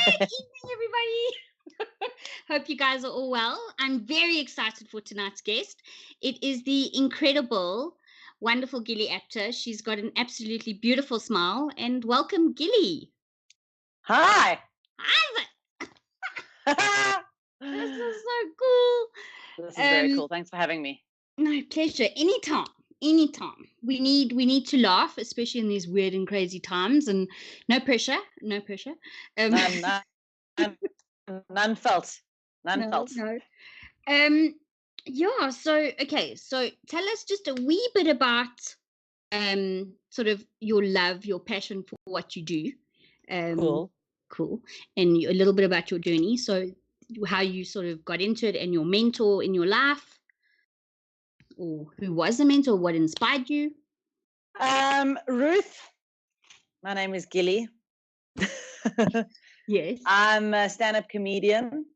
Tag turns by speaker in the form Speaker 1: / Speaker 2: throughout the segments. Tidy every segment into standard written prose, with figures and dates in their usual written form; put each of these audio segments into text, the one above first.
Speaker 1: Evening, everybody. Hope you guys are all well. I'm very excited for tonight's guest. It is the incredible, wonderful Gilli Apter. She's got an absolutely beautiful smile. And welcome, Gilli.
Speaker 2: Hi.
Speaker 1: Hi. This is so cool.
Speaker 2: This is very cool. Thanks for having me.
Speaker 1: No, pleasure. Anytime. We need to laugh, especially in these weird and crazy times. And no pressure.
Speaker 2: None felt. None felt.
Speaker 1: No. Yeah. So tell us just a wee bit about sort of your love, your passion for what you do. Cool. And a little bit about your journey. So how you sort of got into it and your mentor in your life. Or who was the mentor? What inspired you?
Speaker 2: Ruth. My name is Gilli.
Speaker 1: Yes.
Speaker 2: I'm a stand-up comedian.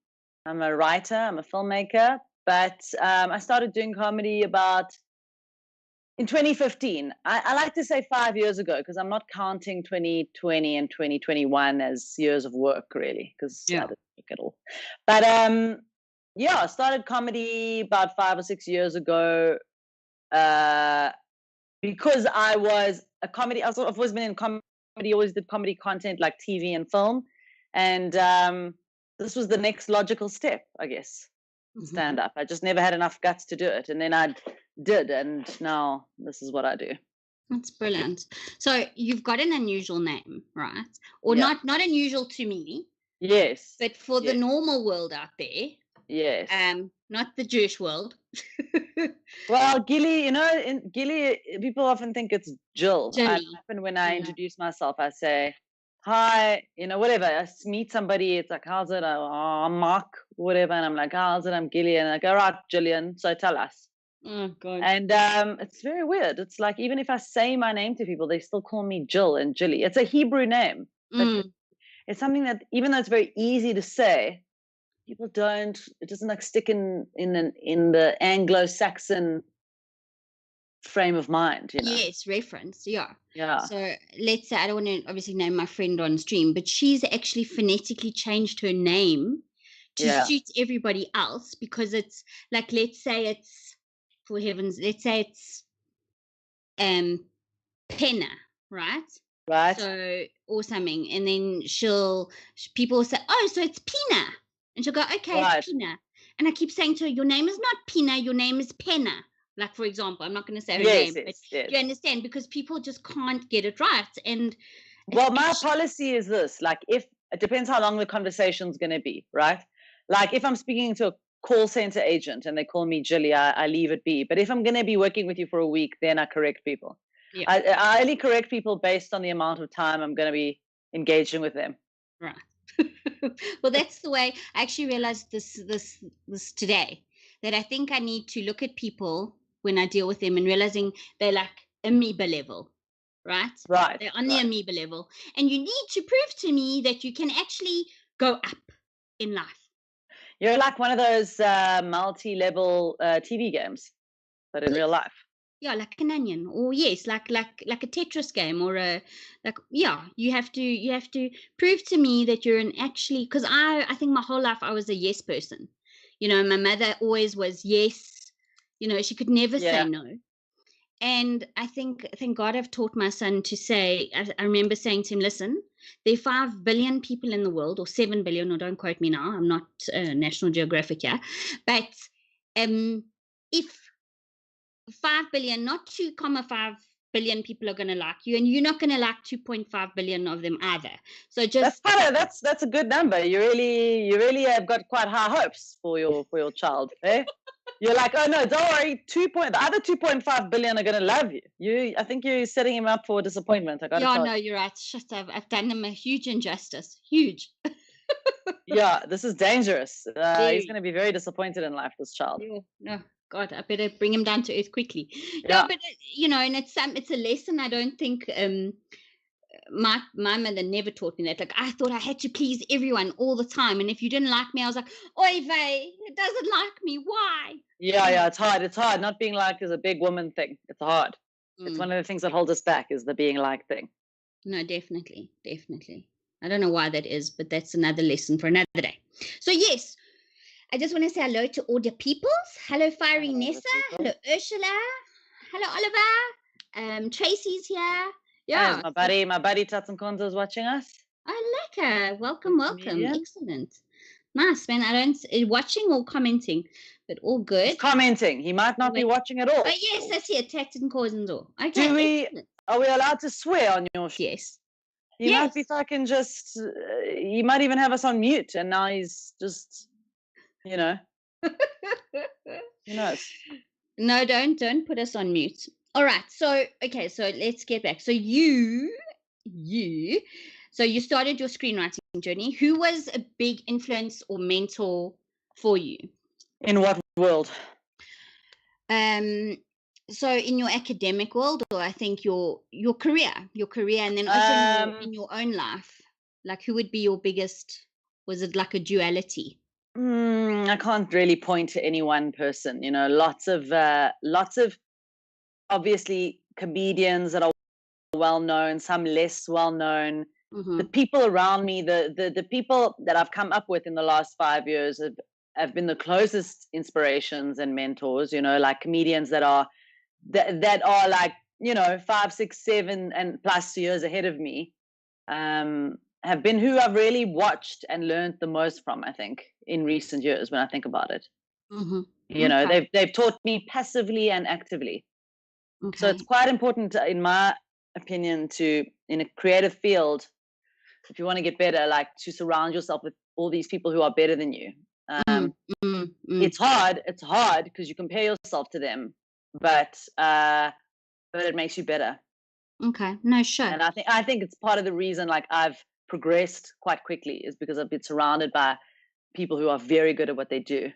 Speaker 2: I'm a writer. I'm a filmmaker. But I started doing comedy in 2015. I like to say 5 years ago because I'm not counting 2020 and 2021 as years of work, really, because I didn't work at all. But I started comedy about 5 or 6 years ago because I was a comedy. I've always been in comedy, always did comedy content like TV and film. And this was the next logical step, I guess, stand up. I just never had enough guts to do it. And then I did. And now this is what I do.
Speaker 1: That's brilliant. So you've got an unusual name, right? Or not unusual to me.
Speaker 2: Yes.
Speaker 1: But for the normal world out there.
Speaker 2: Yes.
Speaker 1: Not the Jewish world.
Speaker 2: Well, Gilli, in Gilli, people often think it's Jill. Often when I introduce myself, I say, hi, whatever. I meet somebody, it's like, how's it? I'm Mark, whatever. And I'm like, how's it? I'm Gilli. And I go, right, Jillian, so tell us.
Speaker 1: Oh, God.
Speaker 2: And it's very weird. It's like, even if I say my name to people, they still call me Jill and Gilli. It's a Hebrew name. But it's something that, even though it's very easy to say, people it doesn't like stick in the Anglo-Saxon frame of mind,
Speaker 1: Yes, reference, yeah.
Speaker 2: Yeah.
Speaker 1: So let's say, I don't want to obviously name my friend on stream, but she's actually phonetically changed her name to suit everybody else because it's like, let's say it's, for heavens, let's say it's Penna, right?
Speaker 2: Right.
Speaker 1: So, or something, and then people will say, oh, so it's Pina. And she'll go, okay, it's Pina. And I keep saying to her, your name is not Pina, your name is Penna. Like, for example, I'm not going to say her name, but you understand, because people just can't get it right. And
Speaker 2: well, my policy is this, like, it depends how long the conversation's going to be, right? Like, if I'm speaking to a call center agent and they call me Gilli, I leave it be. But if I'm going to be working with you for a week, then I correct people. Yeah. I only correct people based on the amount of time I'm going to be engaging with them.
Speaker 1: Right. Well, that's the way I actually realized this today, that I think I need to look at people when I deal with them and realizing they're like amoeba level, right?
Speaker 2: Right.
Speaker 1: They're on the amoeba level. And you need to prove to me that you can actually go up in life.
Speaker 2: You're like one of those multi-level TV games, but in real life.
Speaker 1: Yeah, like an onion, or yes, like a Tetris game, or you have to prove to me that you're actually, because I think my whole life I was a yes person. My mother always was yes. She could never say no. And I think, thank God, I've taught my son to say. I remember saying to him, listen, there are 5 billion people in the world, or 7 billion, or don't quote me now. I'm not National Geographic here, but if 5 billion, not 2.5 billion people are going to like you, and you're not going to like 2.5 billion of them either. So just
Speaker 2: that's a good number. You really have got quite high hopes for your child. Eh? You're like, oh no, don't worry. The other 2.5 billion are going to love you. I think you're setting him up for disappointment.
Speaker 1: No, you're right. Shut up. I've done him a huge injustice. Huge.
Speaker 2: Yeah, this is dangerous. He's going to be very disappointed in life, this child.
Speaker 1: No. God, I better bring him down to earth quickly. Yeah. No, but and it's a lesson. I don't think my mother never taught me that. Like, I thought I had to please everyone all the time, and if you didn't like me, I was like, "Oy vey, it doesn't like me. Why?"
Speaker 2: Yeah, it's hard. It's hard. Not being liked is a big woman thing. It's hard. It's one of the things that holds us back is the being liked thing.
Speaker 1: No, definitely. I don't know why that is, but that's another lesson for another day. So yes, I just want to say hello to all the peoples. Hello, Fiery
Speaker 2: Hello,
Speaker 1: Nessa.
Speaker 2: people.
Speaker 1: Hello, Ursula. Hello, Oliver. Tracy's here.
Speaker 2: As
Speaker 1: Yeah.
Speaker 2: my buddy Tatsan Konza is watching us.
Speaker 1: Oh, lekker. Welcome.
Speaker 2: Comedian.
Speaker 1: Excellent. Nice, man. I don't watching or commenting, but all good.
Speaker 2: He's commenting. He might not be watching at all.
Speaker 1: Oh yes, I see it. Tactic and cause and all. Okay.
Speaker 2: Are we allowed to swear on your show?
Speaker 1: Yes.
Speaker 2: He might be fucking just. He might even have us on mute, and now he's just, you know. Who knows?
Speaker 1: No, don't put us on mute. All right. So okay. So let's get back. So so you started your screenwriting journey. Who was a big influence or mentor for you?
Speaker 2: In what world?
Speaker 1: So in your academic world, or I think your career, and then also in your own life, like who would be your biggest? Was it like a duality?
Speaker 2: I can't really point to any one person. You know, lots of obviously comedians that are well known, some less well known.
Speaker 1: Mm-hmm.
Speaker 2: The people around me, the people that I've come up with in the last 5 years have been the closest inspirations and mentors. You know, like comedians that are like, you know, 5, 6, 7 and plus years ahead of me, have been who I've really watched and learned the most from, I think, in recent years when I think about it.
Speaker 1: Mm-hmm.
Speaker 2: You know, they've taught me passively and actively.
Speaker 1: Okay.
Speaker 2: So it's quite important, in my opinion, in a creative field, if you want to get better, like to surround yourself with all these people who are better than you. It's hard because you compare yourself to them, but it makes you better.
Speaker 1: Okay, no, sure.
Speaker 2: And I think it's part of the reason, like, I've progressed quite quickly is because I've been surrounded by people who are very good at what they do.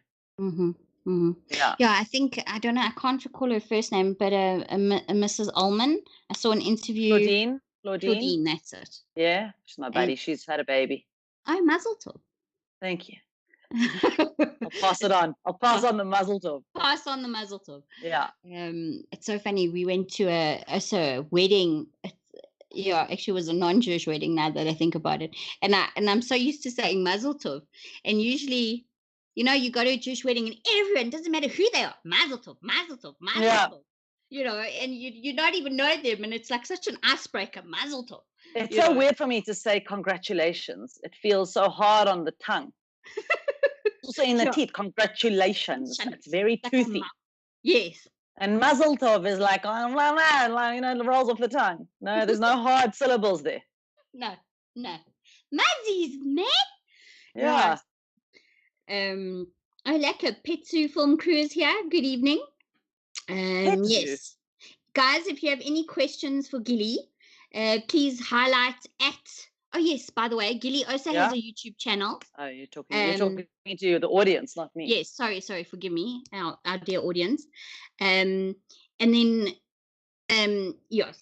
Speaker 1: Yeah, I think, I don't know, I can't recall her first name, but a Mrs. Ullman. I saw an interview. Claudine, that's it.
Speaker 2: Yeah, she's my buddy. She's had a baby.
Speaker 1: Oh, mazel tov.
Speaker 2: Thank you. I'll pass it on. I'll pass on the mazel tov.
Speaker 1: Pass on the mazel tov.
Speaker 2: Yeah.
Speaker 1: It's so funny. We went to a wedding. Yeah, actually, it was a non-Jewish wedding. Now that I think about it, and I'm so used to saying mazel tov, and usually, you know, you go to a Jewish wedding and everyone, doesn't matter who they are, mazel tov, mazel tov, mazel tov. You know, and you don't even know them, and it's like such an icebreaker, mazel tov.
Speaker 2: It's so weird for me to say congratulations. It feels so hard on the tongue. Also in the teeth, congratulations. It's very toothy.
Speaker 1: Yes.
Speaker 2: And mazel tov is like, oh, you know, it rolls off the tongue. No, there's no hard syllables there.
Speaker 1: No. Mazzies, man.
Speaker 2: Yeah.
Speaker 1: I like a Petsu film crew is here. Good evening. Yes. Guys, if you have any questions for Gilli, please highlight at... Oh, yes, by the way, Gilli also has a YouTube channel.
Speaker 2: Oh, you're talking to the audience, not me.
Speaker 1: Yes, sorry, forgive me, our dear audience. And then, so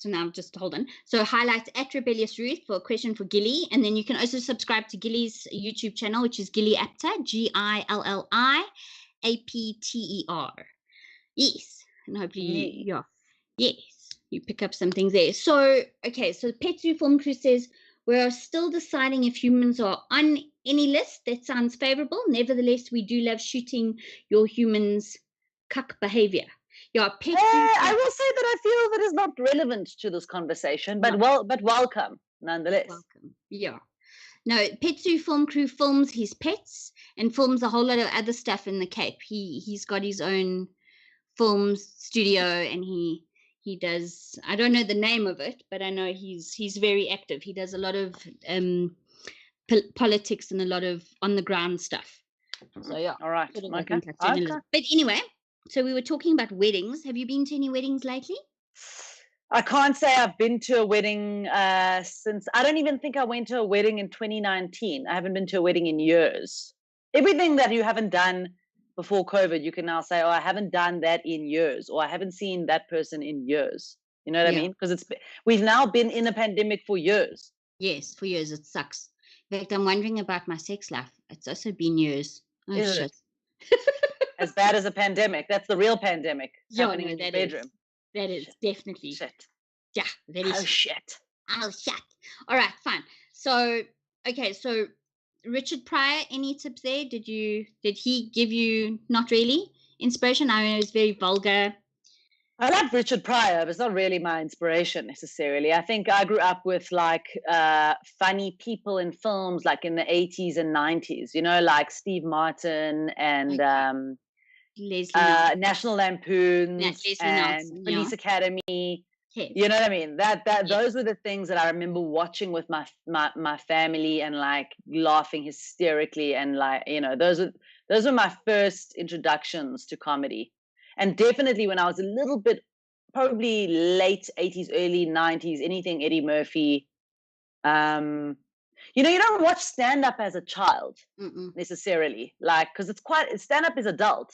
Speaker 1: now just hold on. So highlight at Rebellious Ruth for a question for Gilli. And then you can also subscribe to Gilli's YouTube channel, which is Gilli Apter, GILLIAPTER. Yes. And hopefully, yes, you pick up some things there. So, okay, so Petsu Film Crew says, we are still deciding if humans are on any list that sounds favorable. Nevertheless, we do love shooting your humans' cuck behavior. Yeah,
Speaker 2: I will say that I feel that is not relevant to this conversation, but welcome nonetheless.
Speaker 1: Welcome. Yeah. No, Petsu Film Crew films his pets and films a whole lot of other stuff in the Cape. He's got his own film studio, and he does, I don't know the name of it, but I know he's very active. He does a lot of politics and a lot of on the ground stuff. So yeah.
Speaker 2: All right.
Speaker 1: Okay. But anyway, so we were talking about weddings. Have you been to any weddings lately?
Speaker 2: I can't say I've been to a wedding since, I don't even think I went to a wedding in 2019. I haven't been to a wedding in years. Everything that you haven't done before COVID, you can now say, oh, I haven't done that in years, or I haven't seen that person in years. You know what I mean? Because we've now been in a pandemic for years.
Speaker 1: Yes, for years. It sucks. In fact, I'm wondering about my sex life. It's also been years. Oh, shit.
Speaker 2: As bad as a pandemic. That's the real pandemic happening in your bedroom.
Speaker 1: That is definitely.
Speaker 2: Shit.
Speaker 1: Yeah, that is.
Speaker 2: Oh, shit.
Speaker 1: Oh, shit. All right, fine. So Okay, so Richard Pryor, any tips there? Did he give you, not really, inspiration? I mean, it was very vulgar.
Speaker 2: I like Richard Pryor, but it's not really my inspiration necessarily. I think I grew up with like funny people in films, like in the 80s and 90s, like Steve Martin and
Speaker 1: Okay. Leslie Nielsen.
Speaker 2: National
Speaker 1: Yeah,
Speaker 2: Lampoons
Speaker 1: Leslie
Speaker 2: and
Speaker 1: Nielsen, yeah.
Speaker 2: Police Academy.
Speaker 1: Yes.
Speaker 2: You know what I mean? That
Speaker 1: Yes.
Speaker 2: Those were the things that I remember watching with my family and like laughing hysterically, and like those were my first introductions to comedy. And definitely when I was a little bit, probably late 80s, early 90s, anything Eddie Murphy. You don't watch stand up as a child necessarily, like, because stand up is adult.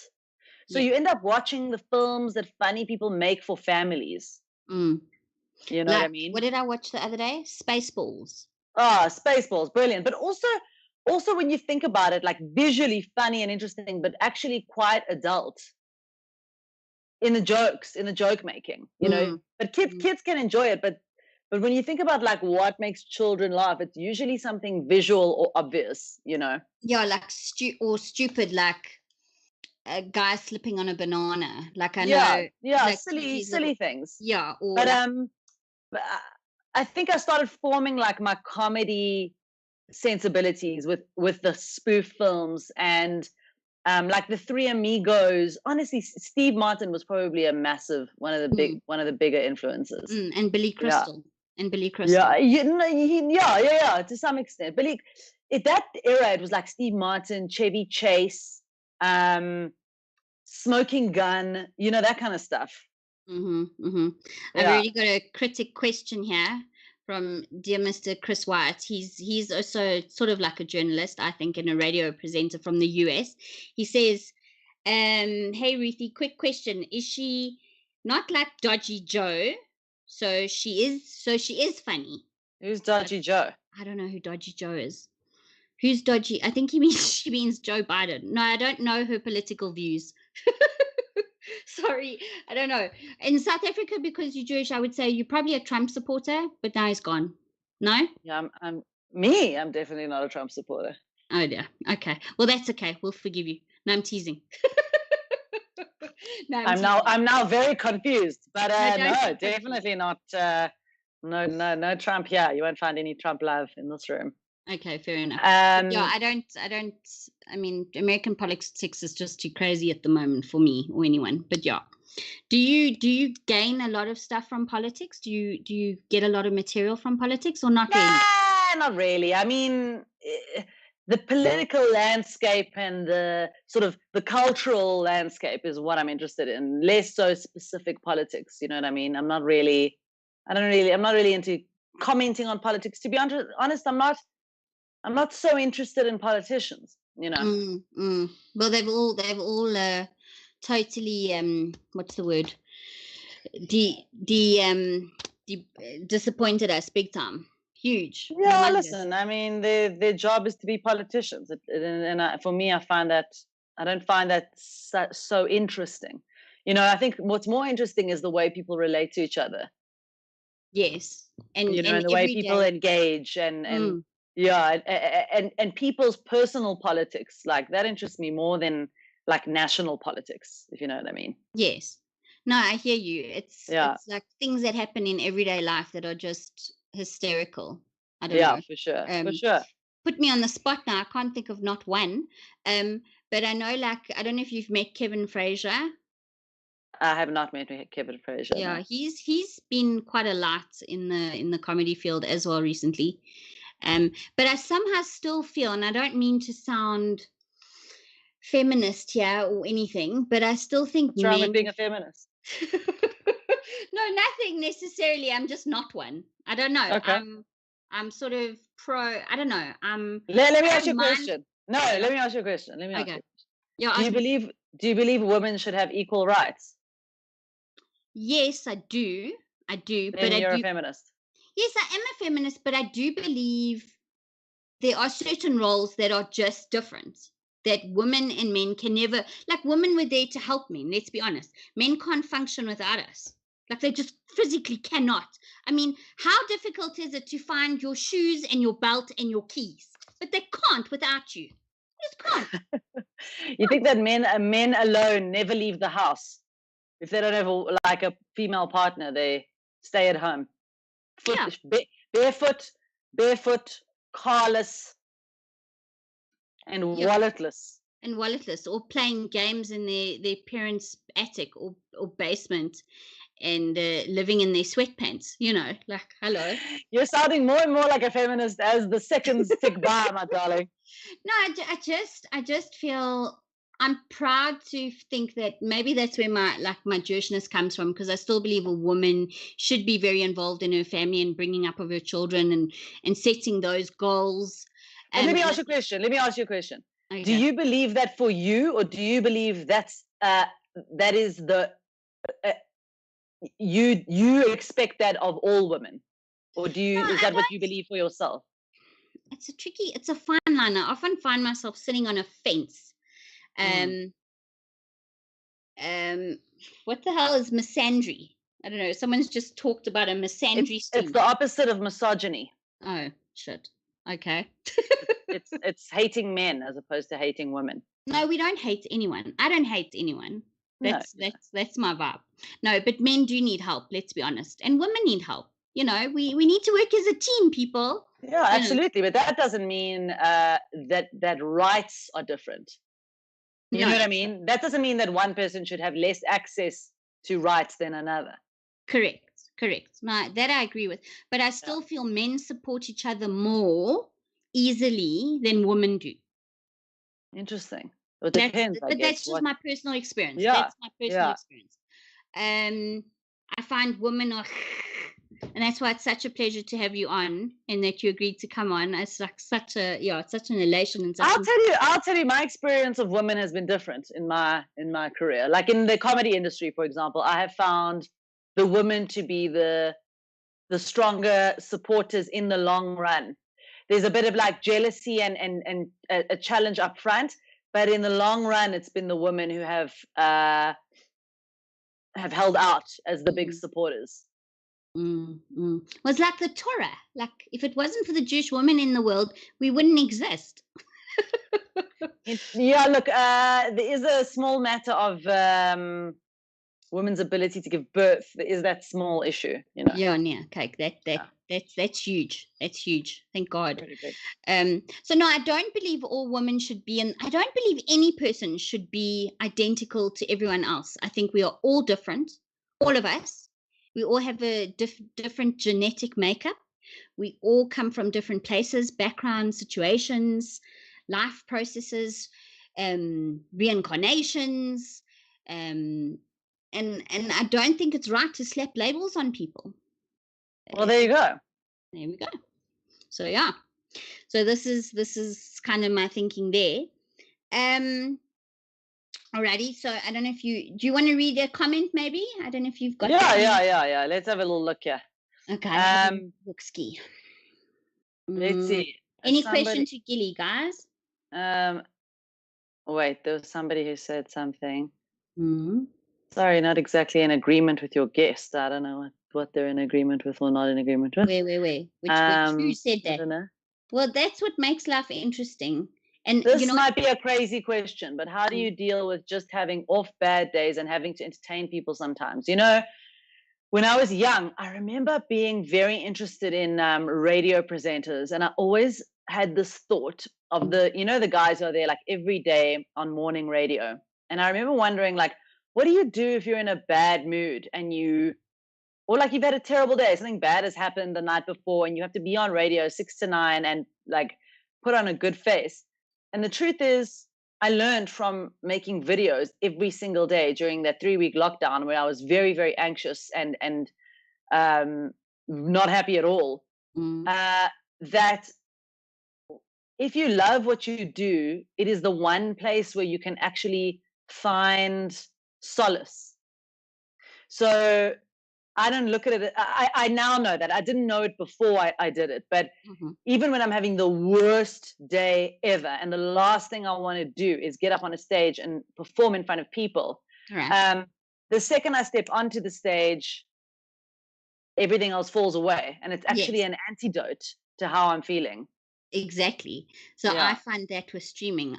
Speaker 2: So you end up watching the films that funny people make for families.
Speaker 1: Mm.
Speaker 2: You know what I mean?
Speaker 1: What did I watch the other day? Spaceballs.
Speaker 2: Oh, Spaceballs, brilliant. But also when you think about it, like visually funny and interesting, but actually quite adult in the joke making, But kids can enjoy it, but when you think about like what makes children laugh, it's usually something visual or obvious,
Speaker 1: Yeah, like stupid, like a guy slipping on a banana. Like I know, like
Speaker 2: silly things.
Speaker 1: Yeah, or
Speaker 2: but but I think I started forming like my comedy sensibilities with the spoof films and like the Three Amigos. Honestly, Steve Martin was probably a massive one of the bigger influences.
Speaker 1: And Billy Crystal.
Speaker 2: Yeah, to some extent. Billy, at that era, it was like Steve Martin, Chevy Chase, Smoking Gun, that kind of stuff.
Speaker 1: I've already got a critic question here from dear Mr. Chris White. He's also sort of like a journalist, I think, and a radio presenter from the US. He says, hey Ruthie, quick question. Is she not like Dodgy Joe? So she is funny.
Speaker 2: Who's Dodgy Joe?
Speaker 1: I don't know who Dodgy Joe is. Who's Dodgy? I think she means Joe Biden. No, I don't know her political views. Sorry, I don't know. In South Africa, because you're Jewish, I would say you're probably a Trump supporter, but now he's gone. No?
Speaker 2: Yeah, I'm definitely not a Trump supporter.
Speaker 1: Oh dear. Okay. Well, that's okay. We'll forgive you. No, I'm teasing.
Speaker 2: No, I'm now very confused. But no, definitely not. No Trump here. You won't find any Trump love in this room.
Speaker 1: Okay, fair enough. Yeah, I don't. I mean, American politics is just too crazy at the moment for me or anyone. But yeah, do you gain a lot of stuff from politics? Do you get a lot of material from politics or not really?
Speaker 2: Not really. I mean, the political landscape and the sort of the cultural landscape is what I'm interested in. Less so specific politics. You know what I mean? I'm not really into commenting on politics. To be honest, I'm not so interested in politicians,
Speaker 1: Well, they've all totally what's the word? Disappointed us big time. Huge.
Speaker 2: Yeah, listen. I mean, their job is to be politicians, and for me, I don't find that so interesting. I think what's more interesting is the way people relate to each other.
Speaker 1: Yes, and
Speaker 2: the way people engage and. Yeah, and people's personal politics, like that interests me more than like national politics, if you know what I mean.
Speaker 1: Yes. No, I hear you. It's like things that happen in everyday life that are just hysterical. I don't know.
Speaker 2: Yeah, for sure.
Speaker 1: Put me on the spot now. I can't think of not one. But I know, like, I don't know if you've met Kevin Frazier.
Speaker 2: I have not met Kevin Frazier.
Speaker 1: Yeah,
Speaker 2: no.
Speaker 1: He's been quite a light in the comedy field as well recently. But I somehow still feel, and I don't mean to sound feminist here or anything, but I still think
Speaker 2: what's wrong with being a feminist?
Speaker 1: No, nothing necessarily. I'm just not one. I don't know.
Speaker 2: Okay.
Speaker 1: I'm sort of pro. I don't know.
Speaker 2: Let me ask you a question. No, let me ask you a question.
Speaker 1: Yeah.
Speaker 2: Do you believe women should have equal rights?
Speaker 1: Yes, I do.
Speaker 2: But you're a feminist.
Speaker 1: Yes, I am a feminist, but I do believe there are certain roles that are just different, that women and men can never, like women were there to help men, let's be honest. Men can't function without us. Like they just physically cannot. I mean, how difficult is it to find your shoes and your belt and your keys? But they can't without you. They just can't.
Speaker 2: You think that men alone never leave the house? If they don't have like a female partner, they stay at home. Barefoot, carless, and walletless.
Speaker 1: And walletless, or playing games in their parents' attic or basement, and living in their sweatpants, like, hello.
Speaker 2: You're sounding more and more like a feminist as the seconds tick by, my darling.
Speaker 1: No, I just feel I'm proud to think that maybe that's where my Jewishness comes from, because I still believe a woman should be very involved in her family and bringing up of her children and setting those goals.
Speaker 2: Let me ask you a question. Okay. Do you believe that for you, or do you believe that is the you expect that of all women, or is that what you believe for yourself?
Speaker 1: It's a fine line. I often find myself sitting on a fence. What the hell is misandry? I don't know. Someone's just talked about a misandry.
Speaker 2: It's the opposite of misogyny.
Speaker 1: Oh shit. Okay.
Speaker 2: it's hating men as opposed to hating women.
Speaker 1: No, we don't hate anyone. I don't hate anyone. That's my vibe. No, but men do need help, let's be honest. And women need help. We need to work as a team, people.
Speaker 2: Yeah, absolutely. But that doesn't mean that rights are different. You know what I mean? That doesn't mean that one person should have less access to rights than another.
Speaker 1: Correct. No, that I agree with. But I still feel men support each other more easily than women do.
Speaker 2: Interesting. Well, it depends,
Speaker 1: but that's just my personal experience.
Speaker 2: Yeah.
Speaker 1: That's my personal experience. I find women are, and that's why it's such a pleasure to have you on, and that you agreed to come on. It's like such an elation. And
Speaker 2: I'll tell you, my experience of women has been different in my career. Like in the comedy industry, for example, I have found the women to be the stronger supporters in the long run. There's a bit of like jealousy and a challenge up front, but in the long run, it's been the women who have held out as the big supporters.
Speaker 1: Well, it's like the Torah. Like, if it wasn't for the Jewish women in the world, we wouldn't exist.
Speaker 2: Look, there is a small matter of women's ability to give birth. There is that small issue,
Speaker 1: Yeah, okay, that's huge. That's huge. Thank God. So no, I don't believe all women should be, and I don't believe any person should be identical to everyone else. I think we are all different, all of us. We all have a different genetic makeup. We all come from different places, backgrounds, situations, life processes, reincarnations, and I don't think it's right to slap labels on people.
Speaker 2: Well, there you go.
Speaker 1: There we go. So yeah. So this is kind of my thinking there. Alrighty. So I don't know if do you want to read a comment maybe? I don't know if you've got.
Speaker 2: Yeah. Let's have a little look here.
Speaker 1: Okay. Look ski.
Speaker 2: Let's see.
Speaker 1: Any question to Gilli, guys?
Speaker 2: Wait, there was somebody who said something. Sorry, not exactly in agreement with your guest. I don't know what they're in agreement with or not in agreement with.
Speaker 1: Wait. Who said that?
Speaker 2: I don't know.
Speaker 1: Well, that's what makes life interesting. And
Speaker 2: this might be a crazy question, but how do you deal with just having off bad days and having to entertain people sometimes? When I was young, I remember being very interested in radio presenters, and I always had this thought of the guys who are there like every day on morning radio. And I remember wondering, like, what do you do if you're in a bad mood and you've had a terrible day, something bad has happened the night before, and you have to be on radio 6 to 9 and like put on a good face? And the truth is, I learned from making videos every single day during that 3-week lockdown where I was very, very anxious and not happy at all. That if you love what you do, it is the one place where you can actually find solace. So I don't look at it. I now know that. I didn't know it before I did it. But even when I'm having the worst day ever, and the last thing I want to do is get up on a stage and perform in front of people.
Speaker 1: Right.
Speaker 2: The second I step onto the stage, everything else falls away, and it's actually
Speaker 1: Yes.
Speaker 2: an antidote to how I'm feeling.
Speaker 1: Exactly. So I
Speaker 2: Yeah.
Speaker 1: find that with streaming,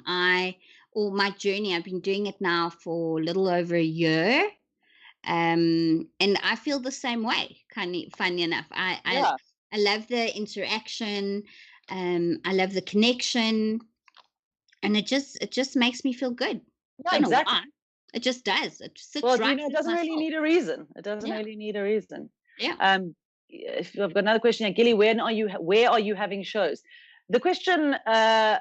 Speaker 1: or my journey, I've been doing it now for a little over a year. And I feel the same way, funny enough.
Speaker 2: Yeah.
Speaker 1: I love the interaction. I love the connection, and it just makes me feel good.
Speaker 2: Yeah,
Speaker 1: Don't know
Speaker 2: exactly.
Speaker 1: why. It just does. It sits
Speaker 2: Well,
Speaker 1: right
Speaker 2: it
Speaker 1: with
Speaker 2: doesn't
Speaker 1: my
Speaker 2: really
Speaker 1: soul.
Speaker 2: need a reason. It doesn't
Speaker 1: Yeah.
Speaker 2: really need a reason.
Speaker 1: Yeah.
Speaker 2: If I've got another question here, Gilli, where are you having shows? The question,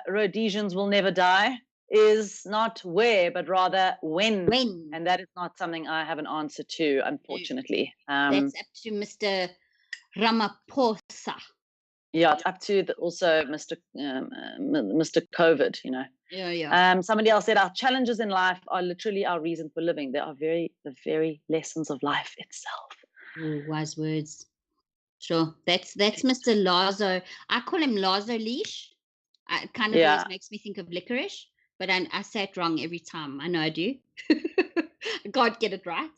Speaker 2: Rhodesians will never die, is not where, but rather when.
Speaker 1: When?
Speaker 2: And that is not something I have an answer to, unfortunately.
Speaker 1: That's up to Mr. Ramaphosa.
Speaker 2: Yeah, it's up to also Mr. Mr. COVID, you know.
Speaker 1: Yeah.
Speaker 2: Somebody else said our challenges in life are literally our reason for living. They are the very lessons of life itself.
Speaker 1: Ooh, wise words. Sure. That's Mr. Lazo. I call him Lazo Leash. It kind of always
Speaker 2: Yeah.
Speaker 1: makes me think of licorice, but I say it wrong every time. I know I do. I can't get it right.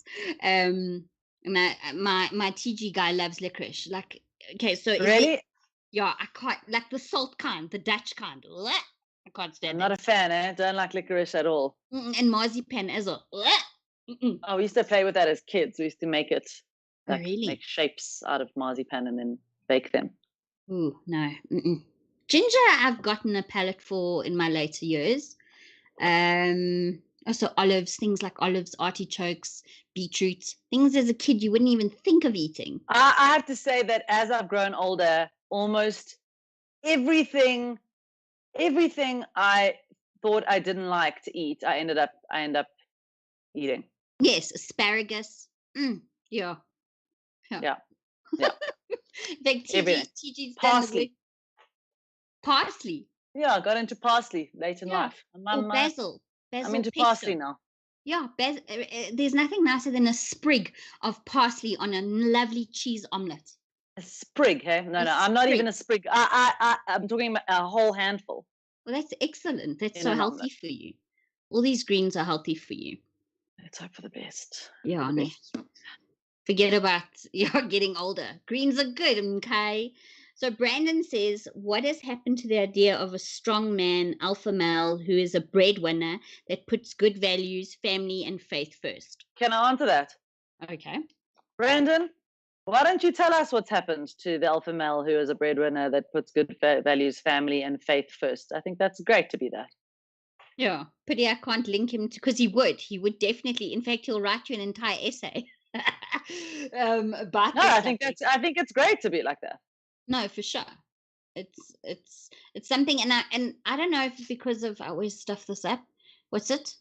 Speaker 1: My TG guy loves licorice. Like, okay, so
Speaker 2: Really?
Speaker 1: yeah, I can't, like the salt kind, the Dutch kind. Blech, I can't stand
Speaker 2: I'm
Speaker 1: that.
Speaker 2: not a fan, eh? Don't like licorice at all.
Speaker 1: And marzipan as well. Blech.
Speaker 2: Oh, we used to play with that as kids. We used to make it,
Speaker 1: Oh,
Speaker 2: like,
Speaker 1: really?
Speaker 2: make shapes out of marzipan and then bake them.
Speaker 1: Ooh, no. Ginger, I've gotten a palate for in my later years. Also olives, things like olives, artichokes, beetroot, things as a kid you wouldn't even think of eating.
Speaker 2: I have to say that as I've grown older, almost everything I thought I didn't like to eat, I end up eating.
Speaker 1: Yes, asparagus. Yeah.
Speaker 2: Yeah.
Speaker 1: Like
Speaker 2: Everything.
Speaker 1: TG's done the
Speaker 2: Parsley.
Speaker 1: work. Parsley.
Speaker 2: Yeah, I got into parsley late in life.
Speaker 1: Or basil.
Speaker 2: I'm into
Speaker 1: pesto.
Speaker 2: parsley now.
Speaker 1: Yeah, there's nothing nicer than a sprig of parsley on a lovely cheese omelette.
Speaker 2: A sprig, hey? No, I'm not even a sprig. I'm talking about a whole handful.
Speaker 1: Well, that's excellent. That's
Speaker 2: in
Speaker 1: so
Speaker 2: an
Speaker 1: healthy
Speaker 2: omelette.
Speaker 1: for you. All these greens are healthy for you.
Speaker 2: Let's hope for the best.
Speaker 1: Yeah, no. Forget about you're getting older. Greens are good, okay? So Brandon says, what has happened to the idea of a strong man, alpha male, who is a breadwinner that puts good values, family, and faith first?
Speaker 2: Can I answer that?
Speaker 1: Okay.
Speaker 2: Brandon, why don't you tell us what's happened to the alpha male who is a breadwinner that puts good values, family, and faith first? I think that's great to be that.
Speaker 1: Yeah, but I can't link him to, because he would definitely, in fact, he'll write you an entire essay about
Speaker 2: No,
Speaker 1: this
Speaker 2: I think it's great to be like that.
Speaker 1: No, for sure. It's something, and I don't know if because of, I always stuff this up. What's it?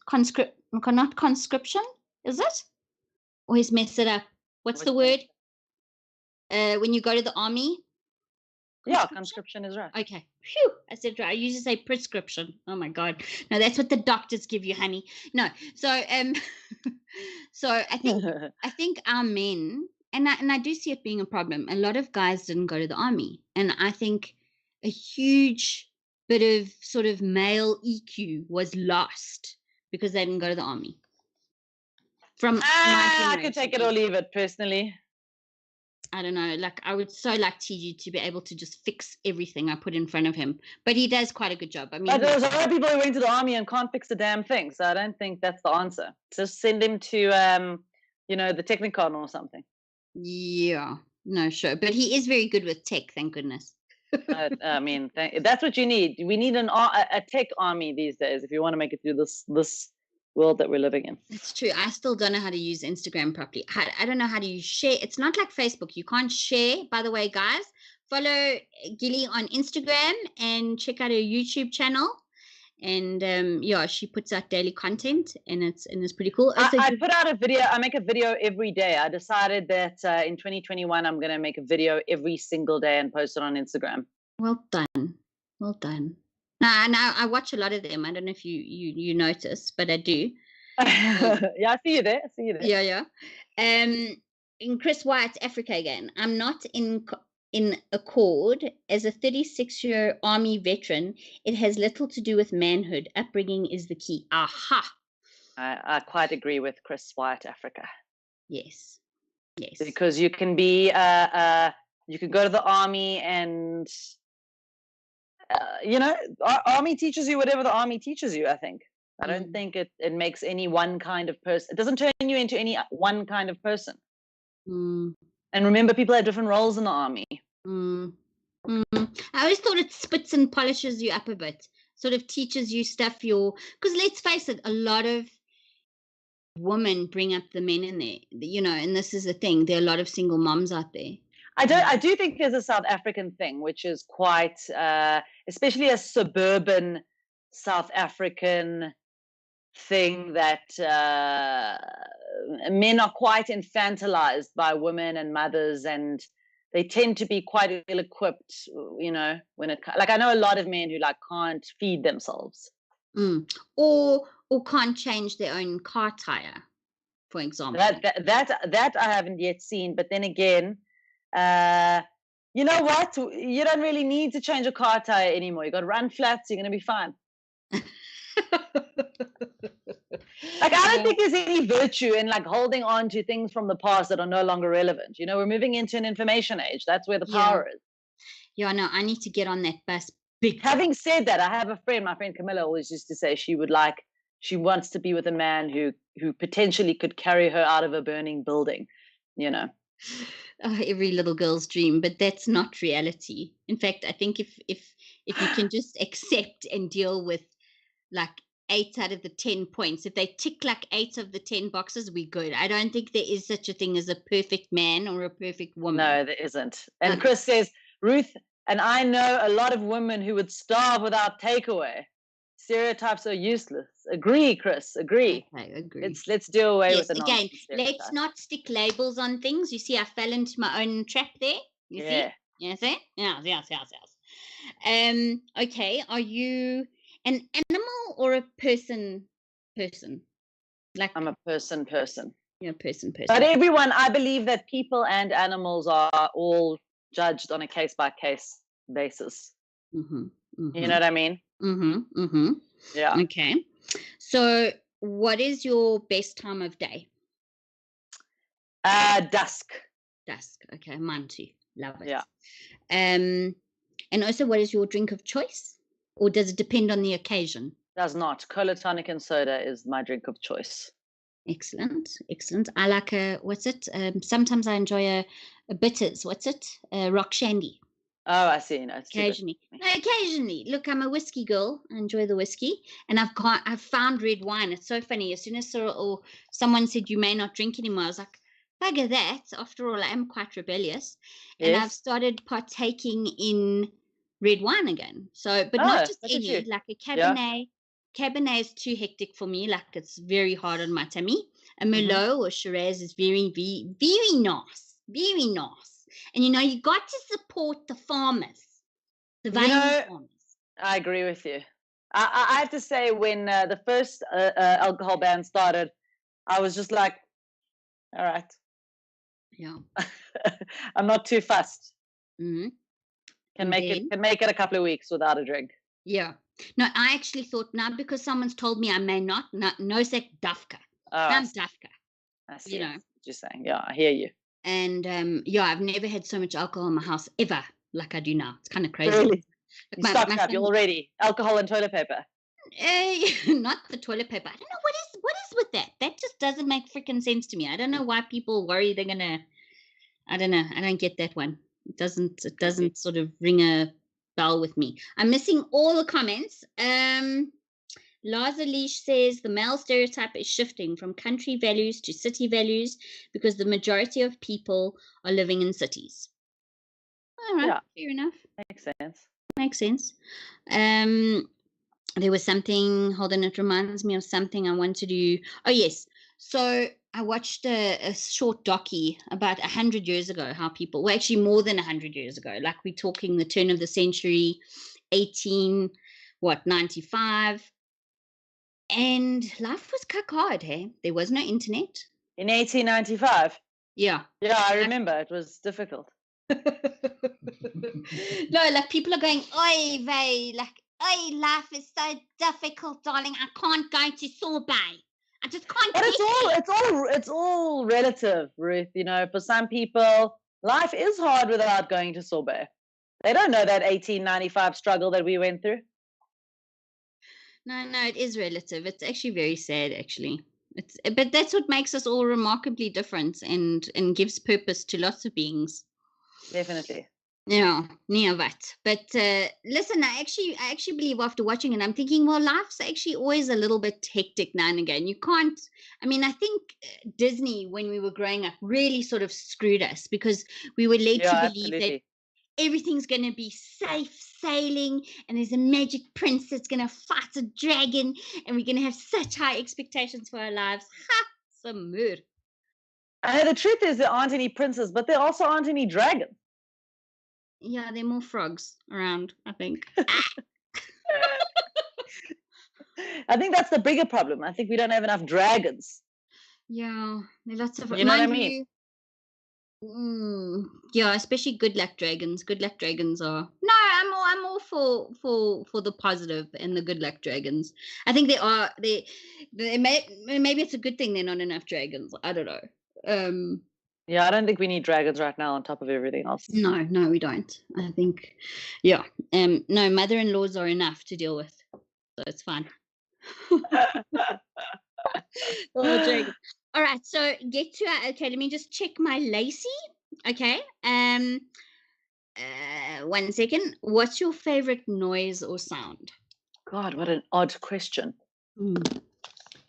Speaker 1: Not conscription, is it? Always mess it up. What's the word? When you go to the army?
Speaker 2: Yeah, conscription is right.
Speaker 1: Okay. Phew, I said right. I usually say prescription. Oh my god. No, that's what the doctors give you, honey. No. So so I think our men, and I do see it being a problem. A lot of guys didn't go to the army, and I think a huge bit of sort of male EQ was lost because they didn't go to the army. From my generation,
Speaker 2: I could take it or leave it personally.
Speaker 1: I don't know, like I would so like TG to be able to just fix everything I put in front of him, but he does quite a good job. I mean,
Speaker 2: but there's a lot of people who went to the army and can't fix a damn thing, so I don't think that's the answer. Just send him to the Technicon or something.
Speaker 1: Yeah, no, sure, but he is very good with tech, thank goodness.
Speaker 2: I mean, that's what you need. We need a tech army these days if you want to make it through this world that we're living in.
Speaker 1: It's true. I still don't know how to use Instagram properly. I don't know how to share. It's not like Facebook. You can't share. By the way, guys, follow Gilli on Instagram and check out her YouTube channel. And yeah, she puts out daily content, and it's pretty cool.
Speaker 2: I put out a video. I make a video every day. I decided that in 2021 I'm going to make a video every single day and post it on Instagram.
Speaker 1: Well done. Now I watch a lot of them. I don't know if you notice, but I do.
Speaker 2: Yeah, I see you there.
Speaker 1: Yeah. In Chris White's Africa again, I'm not in accord. As a 36-year army veteran, it has little to do with manhood. Upbringing is the key. Aha.
Speaker 2: I quite agree with Chris White, Africa.
Speaker 1: Yes. Yes.
Speaker 2: because you can be you can go to the army and army teaches you whatever the army teaches you. I think I don't think it makes any one kind of person. It doesn't turn you into any one kind of person. And remember, people have different roles in the army.
Speaker 1: I always thought it spits and polishes you up a bit, sort of teaches you stuff. Because let's face it, a lot of women bring up the men in there, and this is the thing. There are a lot of single moms out there.
Speaker 2: I do think there's a South African thing, which is quite, especially a suburban South African thing, that men are quite infantilized by women and mothers, and they tend to be quite ill-equipped, when like I know a lot of men who can't feed themselves.
Speaker 1: Or can't change their own car tire, for example.
Speaker 2: That I haven't yet seen, but then again, you know what? You don't really need to change a car tire anymore. You got to run flats. You're going to be fine. I don't think there's any virtue in holding on to things from the past that are no longer relevant. We're moving into an information age. That's where the power is.
Speaker 1: Yeah, no, I need to get on that bus.
Speaker 2: Having said that, I have a friend, my friend Camilla, always used to say she wants to be with a man who potentially could carry her out of a burning building,
Speaker 1: every little girl's dream, but that's not reality. In fact, I think if you can just accept and deal with 8 out of the 10 points, if they tick 8 of the 10 boxes, we're good. I don't think there is such a thing as a perfect man or a perfect woman.
Speaker 2: No, there isn't. And Chris says, Ruth, and I know a lot of women who would starve without takeaway. Stereotypes are useless. Agree, Chris. Agree.
Speaker 1: Okay, agree.
Speaker 2: Let's do away with the
Speaker 1: again, let's not stick labels on things. You see, I fell into my own trap there. You see? Yes. Okay, are you an animal or a person?
Speaker 2: I'm a person.
Speaker 1: You're a person.
Speaker 2: But everyone, I believe that people and animals are all judged on a case-by-case basis. You know what I mean? Yeah.
Speaker 1: Okay. So what is your best time of day?
Speaker 2: Dusk.
Speaker 1: Okay, mine too. Love it.
Speaker 2: Yeah.
Speaker 1: And also, what is your drink of choice? Or does it depend on the occasion?
Speaker 2: Does not. Cola, tonic, and soda is my drink of choice.
Speaker 1: Excellent. I like sometimes I enjoy a bitters. What's it? Rock shandy.
Speaker 2: Oh, I see. No,
Speaker 1: occasionally. Look, I'm a whiskey girl. I enjoy the whiskey, and I've found red wine. It's so funny. As soon as someone said you may not drink anymore, I was like, bugger that. After all, I am quite rebellious, and I've started partaking in red wine again. So, but not just any, like a Cabernet. Yeah. Cabernet is too hectic for me. It's very hard on my tummy. A Merlot or Shiraz is very, very, very nice. Very nice. And, you got to support the farmers, the farmers.
Speaker 2: I agree with you. I have to say, when the first alcohol ban started, I was just like, all right.
Speaker 1: Yeah.
Speaker 2: I'm not too fussed. Can make it a couple of weeks without a drink.
Speaker 1: Yeah. No, I actually thought now, because someone's told me I may not, no sec dafka. I'm dafka.
Speaker 2: I see. What you're saying. Yeah, I hear you.
Speaker 1: And I've never had so much alcohol in my house ever like I do now. It's kind of crazy.
Speaker 2: Really? You stocked up. You're already alcohol and toilet paper.
Speaker 1: Not the toilet paper. I don't know what is with that. That just doesn't make freaking sense to me. I don't know why people worry they're gonna. I don't know. I don't get that one. It doesn't sort of ring a bell with me. I'm missing all the comments. Laza Leash says the male stereotype is shifting from country values to city values because the majority of people are living in cities. All right, fair enough. Makes sense. There was something, hold on, it reminds me of something I want to do. Oh, yes. So I watched a short docu about 100 years ago, how people, well, actually more than 100 years ago, like we're talking the turn of the century, 95. And life was hard, hey? There was no internet.
Speaker 2: In 1895?
Speaker 1: Yeah.
Speaker 2: Yeah, I remember. It was difficult.
Speaker 1: No, like people are going, oi, vey, like, oi, life is so difficult, darling. I can't go to sorbet. I just can't.
Speaker 2: But it's all relative, Ruth. You know, for some people, life is hard without going to sorbet. They don't know that 1895 struggle that we went through.
Speaker 1: No, it is relative. It's actually very sad, actually. But that's what makes us all remarkably different and gives purpose to lots of beings.
Speaker 2: Definitely.
Speaker 1: Yeah, what. But listen, I actually believe after watching it, I'm thinking, well, life's actually always a little bit hectic now and again. You can't. I mean, I think Disney, when we were growing up, really sort of screwed us because we were led to believe that everything's going to be safe sailing and there's a magic prince that's going to fight a dragon and we're going to have such high expectations for our lives. Ha! Some mood.
Speaker 2: And the truth is there aren't any princes, but there also aren't any dragons.
Speaker 1: Yeah, there are more frogs around, I think.
Speaker 2: I think that's the bigger problem. I think we don't have enough dragons.
Speaker 1: Yeah, there are lots of...
Speaker 2: You know what I mean?
Speaker 1: Yeah, especially good luck dragons. Good luck dragons are... No, I'm all for the positive and the good luck dragons. I think maybe it's a good thing there are not enough dragons. I don't know.
Speaker 2: Yeah, I don't think we need dragons right now on top of everything else.
Speaker 1: No, we don't. I think, yeah. No, mother-in-laws are enough to deal with, so it's fine. Oh, dragon. All right, so get to our. Okay, let me just check my Lacey. Okay. 1 second. What's your favorite noise or sound?
Speaker 2: God, what an odd question.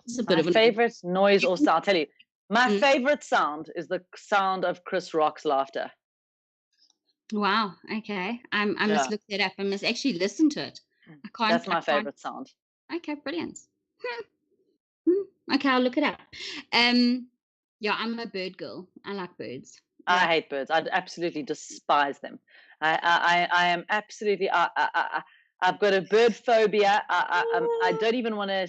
Speaker 1: It's a bit of
Speaker 2: a favorite noise or sound. I'll tell you. My favorite sound is the sound of Chris Rock's laughter.
Speaker 1: Wow. Okay. I must look that up. I must actually listen to it. I can't.
Speaker 2: That's my favorite sound.
Speaker 1: Okay, brilliant. Okay, I'll look it up. Yeah, I'm a bird girl. I like birds.
Speaker 2: I hate birds. I absolutely despise them. I am absolutely. I've got a bird phobia. I don't even want to.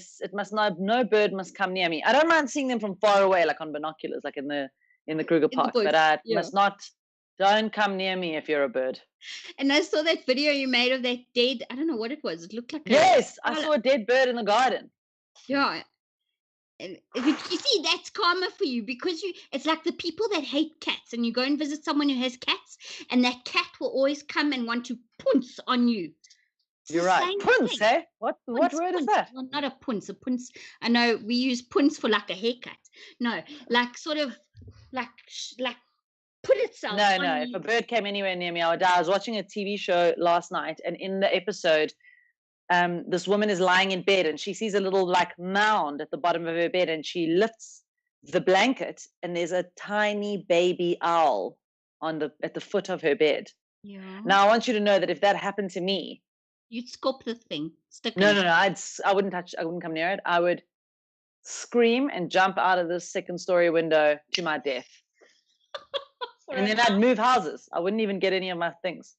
Speaker 2: No bird must come near me. I don't mind seeing them from far away, like on binoculars, like in the Kruger Park. But I must not. Don't come near me if you're a bird.
Speaker 1: And I saw that video you made of that dead. I don't know what it was. It looked like
Speaker 2: I saw a dead bird in the garden.
Speaker 1: Yeah. And you see, that's karma for you because it's like the people that hate cats and you go and visit someone who has cats and that cat will always come and want to punce on you.
Speaker 2: You're right. Punce, eh? What word is that?
Speaker 1: Well, not a punce. A punce. I know we use punce for like a haircut. No, like sort of like put itself.
Speaker 2: No. If a bird came anywhere near me, I would die. I was watching a TV show last night, and in the episode, this woman is lying in bed, and she sees a little like mound at the bottom of her bed, and she lifts the blanket, and there's a tiny baby owl at the foot of her bed.
Speaker 1: Yeah.
Speaker 2: Now I want you to know that if that happened to me,
Speaker 1: you'd scope the thing.
Speaker 2: No. I wouldn't touch. I wouldn't come near it. I would scream and jump out of the second-story window to my death. And then I'd move houses. I wouldn't even get any of my things.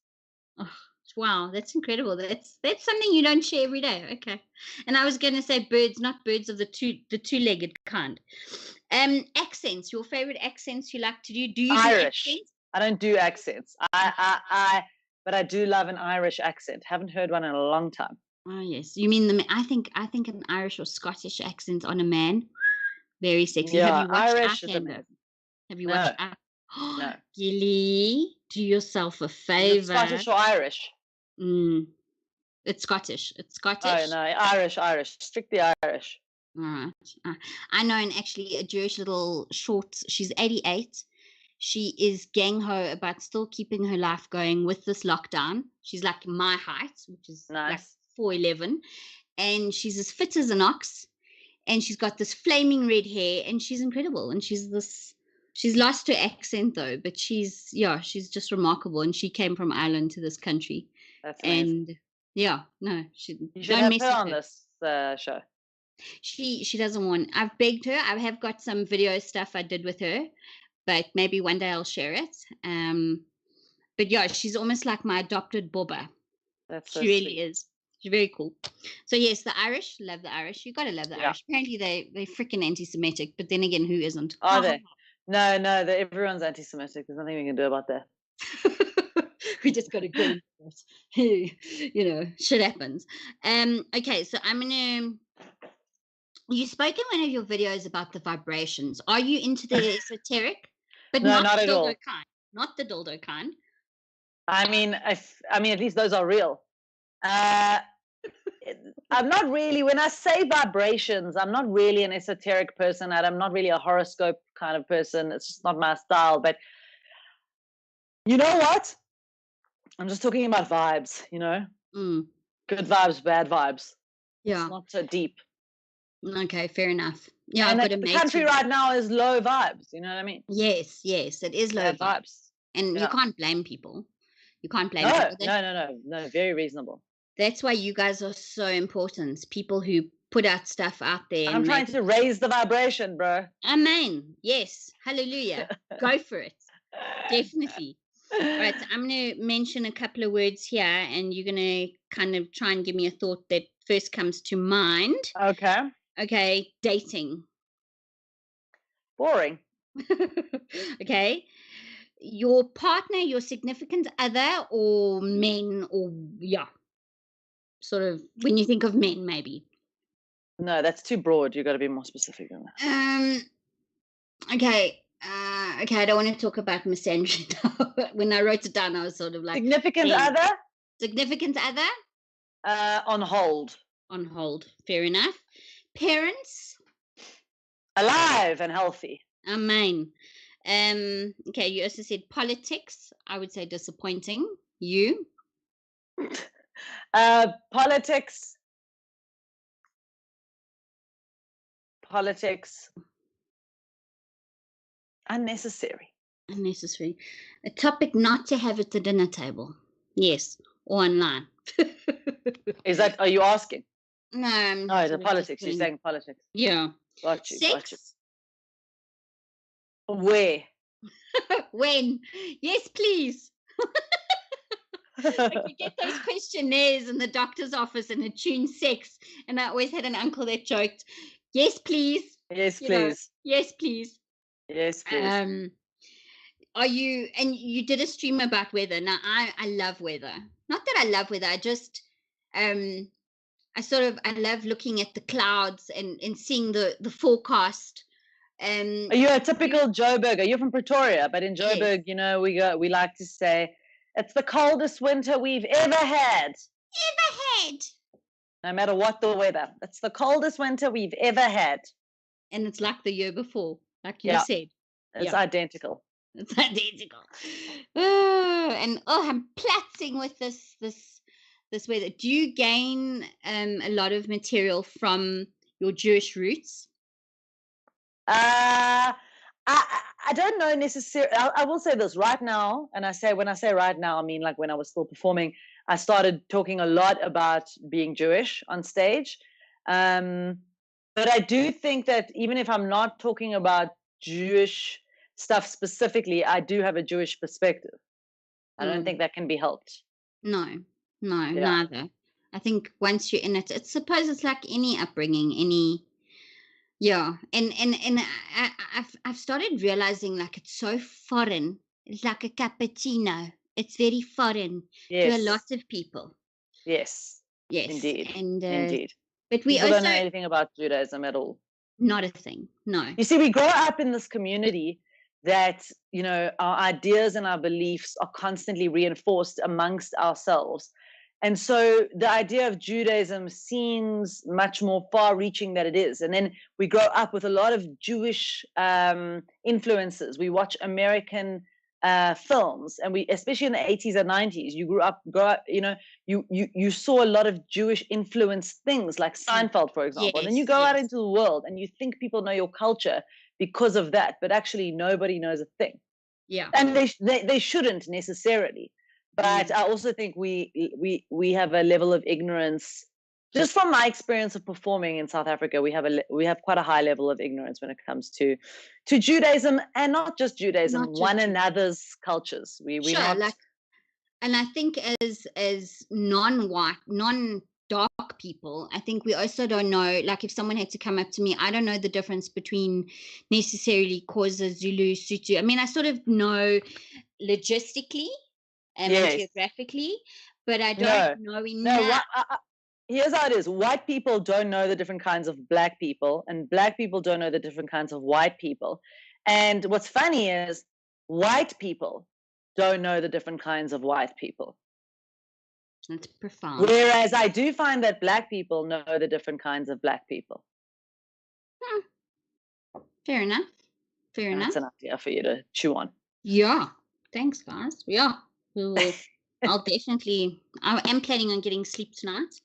Speaker 1: Oh, wow, that's incredible. That's something you don't share every day. Okay. And I was going to say birds, not birds of the two-legged kind. Accents. Your favorite accents you like to do? Do you
Speaker 2: Irish?
Speaker 1: Do accents?
Speaker 2: I don't do accents. But I do love an Irish accent. Haven't heard one in a long time.
Speaker 1: Oh yes, you mean I think an Irish or Scottish accent on a man, very sexy.
Speaker 2: Yeah,
Speaker 1: have you watched
Speaker 2: Irish is amazing.
Speaker 1: Have you watched?
Speaker 2: No.
Speaker 1: Gilli, do yourself a favor.
Speaker 2: Is it Scottish or Irish?
Speaker 1: It's Scottish.
Speaker 2: Oh no, Irish, strictly Irish.
Speaker 1: All right. I know, and actually a Jewish little short. She's 88. She is gang-ho about still keeping her life going with this lockdown. She's like my height, which is like 4'11", and she's as fit as an ox, and she's got this flaming red hair, and she's incredible. And she's lost her accent though, but she's just remarkable. And she came from Ireland to this country.
Speaker 2: That's amazing.
Speaker 1: And you
Speaker 2: should have her on this show.
Speaker 1: She doesn't want. I've begged her. I have got some video stuff I did with her. But maybe one day I'll share it. But yeah, she's almost like my adopted Boba.
Speaker 2: She
Speaker 1: really is. She's very cool. So yes, the Irish, love the Irish. You gotta love the Irish. Apparently they're freaking anti-Semitic, but then again, who isn't?
Speaker 2: Are they? No, everyone's anti-Semitic. There's nothing we can do about that.
Speaker 1: We just gotta go. Shit happens. Okay, so I'm gonna You spoke in one of your videos about the vibrations. Are you into the esoteric? But
Speaker 2: No,
Speaker 1: not
Speaker 2: not
Speaker 1: the
Speaker 2: at
Speaker 1: dildo
Speaker 2: all.
Speaker 1: kind. Not the dildo kind.
Speaker 2: I mean, at least those are real. Uh, I'm not really, when I say vibrations, I'm not really an esoteric person. I'm not really a horoscope kind of person. It's just not my style. But you know what? I'm just talking about vibes,
Speaker 1: Mm,
Speaker 2: good vibes, bad vibes. It's
Speaker 1: yeah.
Speaker 2: not so deep.
Speaker 1: Okay, fair enough. Yeah, I've
Speaker 2: And
Speaker 1: got a
Speaker 2: the
Speaker 1: mate
Speaker 2: country
Speaker 1: who.
Speaker 2: right now is low vibes. You know what I mean?
Speaker 1: Yes, it is low
Speaker 2: Bad
Speaker 1: vibe.
Speaker 2: vibes.
Speaker 1: And you
Speaker 2: Yeah.
Speaker 1: can't blame people. You can't blame
Speaker 2: No,
Speaker 1: people.
Speaker 2: no, no, no, no. Very reasonable.
Speaker 1: That's why you guys are so important. People who put out stuff out there
Speaker 2: I'm
Speaker 1: and
Speaker 2: trying
Speaker 1: make.
Speaker 2: to raise the vibration, bro.
Speaker 1: Amen. Yes. Hallelujah. Go for it. Definitely. Right. I'm going to mention a couple of words here, and you're going to kind of try and give me a thought that first comes to mind.
Speaker 2: Okay.
Speaker 1: Okay. Dating.
Speaker 2: Boring.
Speaker 1: Okay. Your partner, your significant other, or men, or yeah, sort of when you think of men, maybe.
Speaker 2: No, that's too broad. You got to be more specific than that.
Speaker 1: Okay. Okay, I don't want to talk about misandry now. When I wrote it down, I was sort of like
Speaker 2: Significant
Speaker 1: men.
Speaker 2: other
Speaker 1: Significant other
Speaker 2: on hold.
Speaker 1: on hold. Fair enough. Parents.
Speaker 2: Alive and healthy.
Speaker 1: Amen. Okay, you also said politics. I would say disappointing. You.
Speaker 2: Politics. Unnecessary.
Speaker 1: Unnecessary. A topic not to have at the dinner table. Yes, or online.
Speaker 2: Are you asking?
Speaker 1: No, I'm
Speaker 2: Oh, the
Speaker 1: sort of just
Speaker 2: politics. You're
Speaker 1: saying.
Speaker 2: saying politics.
Speaker 1: Yeah.
Speaker 2: Got you. Got you.
Speaker 1: Sex.
Speaker 2: Where?
Speaker 1: When? Yes, please. Like you get those questionnaires in the doctor's office and it tunes sex. And I always had an uncle that joked, yes, please.
Speaker 2: Yes,
Speaker 1: You know,
Speaker 2: please.
Speaker 1: yes, please.
Speaker 2: Yes, please.
Speaker 1: Are you, and you did a stream about weather. Now I love weather. Not that I love weather, I just I love looking at the clouds and seeing the forecast.
Speaker 2: Are you a typical Joburger? You're from Pretoria, but in
Speaker 1: Yes.
Speaker 2: Joburg, we like to say it's the coldest winter we've ever had. No matter what the weather, it's the coldest winter we've ever had.
Speaker 1: And it's like the year before, like you
Speaker 2: Yeah.
Speaker 1: said.
Speaker 2: It's identical.
Speaker 1: It's identical. And I'm platzing with this weather. Do you gain a lot of material from your Jewish roots?
Speaker 2: I don't know necessarily. I will say this right now, and when I say right now, I mean like when I was still performing, I started talking a lot about being Jewish on stage. But I do think that even if I'm not talking about Jewish stuff specifically, I do have a Jewish perspective. I don't think that can be helped.
Speaker 1: No, neither. I think once you're in it, I suppose it's like any upbringing, and I've started realizing like it's so foreign. It's like a cappuccino. It's very foreign to a lot of people.
Speaker 2: Yes.
Speaker 1: Yes,
Speaker 2: Indeed.
Speaker 1: and
Speaker 2: Indeed.
Speaker 1: but we
Speaker 2: People
Speaker 1: also
Speaker 2: don't know anything about Judaism at all.
Speaker 1: not a thing. No.
Speaker 2: You see, we grow up in this community that our ideas and our beliefs are constantly reinforced amongst ourselves. And so the idea of Judaism seems much more far-reaching than it is. And then we grow up with a lot of Jewish influences. We watch American films, and especially in the 80s and 90s, you grew up, you saw a lot of Jewish influenced things like Seinfeld, for example. And then you go out into the world and you think people know your culture because of that, but actually nobody knows a thing.
Speaker 1: Yeah.
Speaker 2: And they shouldn't necessarily. But I also think we have a level of ignorance. Just from my experience of performing in South Africa, we have quite a high level of ignorance when it comes to Judaism, and not just Judaism, one another's cultures.
Speaker 1: And I think as non-white, non-dark people, I think we also don't know. Like if someone had to come up to me, I don't know the difference between necessarily Xhosa, Zulu, Sotho. I mean, I sort of know logistically and geographically, but I don't know enough.
Speaker 2: here's how it is. White people don't know the different kinds of black people, and black people don't know the different kinds of white people. And what's funny is white people don't know the different kinds of white people.
Speaker 1: That's profound.
Speaker 2: Whereas I do find that black people know the different kinds of black people.
Speaker 1: Fair enough. Fair enough.
Speaker 2: That's an idea for you to chew on.
Speaker 1: Yeah. Thanks, guys. Yeah. We will. I'll definitely. I am planning on getting sleep tonight.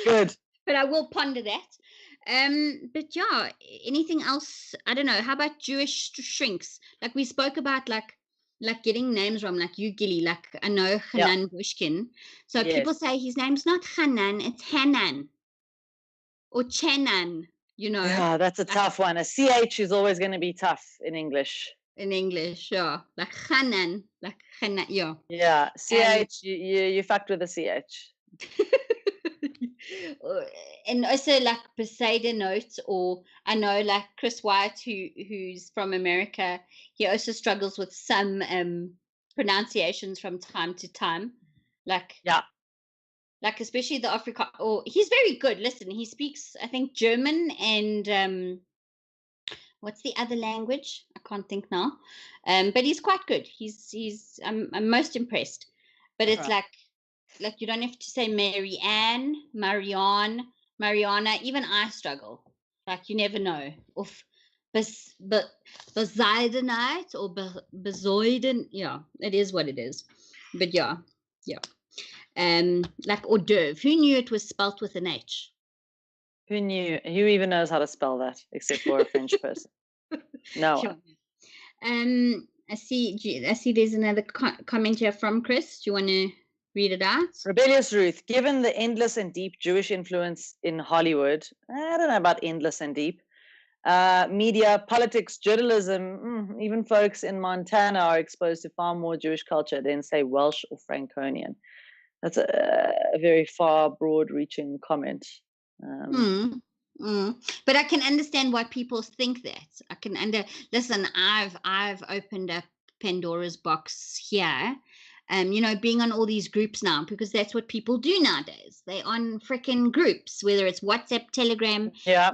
Speaker 2: Good.
Speaker 1: But I will ponder that. But yeah, anything else? I don't know. How about Jewish shrinks? Like we spoke about, like getting names wrong. Like you, Gilli. Like I know Hanan Bushkin. So people say his name's not Hanan, it's Hanan or Chanan. You know.
Speaker 2: Yeah, that's a tough one. A CH is always going to be tough in English.
Speaker 1: In English, yeah. Like Hanan, yeah.
Speaker 2: Yeah, CH, you fucked with the CH.
Speaker 1: And also like Poseidon notes, or I know like Chris White, who's from America, he also struggles with some pronunciations from time to time. Like especially the Afrikaans. Or he's very good. Listen, he speaks, I think, German and what's the other language? I can't think now. But he's quite good. He's I'm most impressed. But it's like you don't have to say Marianne, Mariana. Even I struggle. Like you never know. But Bezoidenite or Bezoiden. Yeah, it is what it is. But yeah. Like hors d'oeuvre. Who knew it was spelt with an H?
Speaker 2: Who knew? Who even knows how to spell that except for a French person? No.
Speaker 1: Sure. I see there's another comment here from Chris. Do you want to read it out?
Speaker 2: Rebellious Ruth, given the endless and deep Jewish influence in Hollywood, I don't know about endless and deep, media, politics, journalism, even folks in Montana are exposed to far more Jewish culture than, say, Welsh or Franconian. That's a very far, broad-reaching comment.
Speaker 1: But I can understand why people think that. I can listen. I've opened up Pandora's box here. Being on all these groups now, because that's what people do nowadays. They're on freaking groups, whether it's WhatsApp, Telegram.
Speaker 2: Yeah.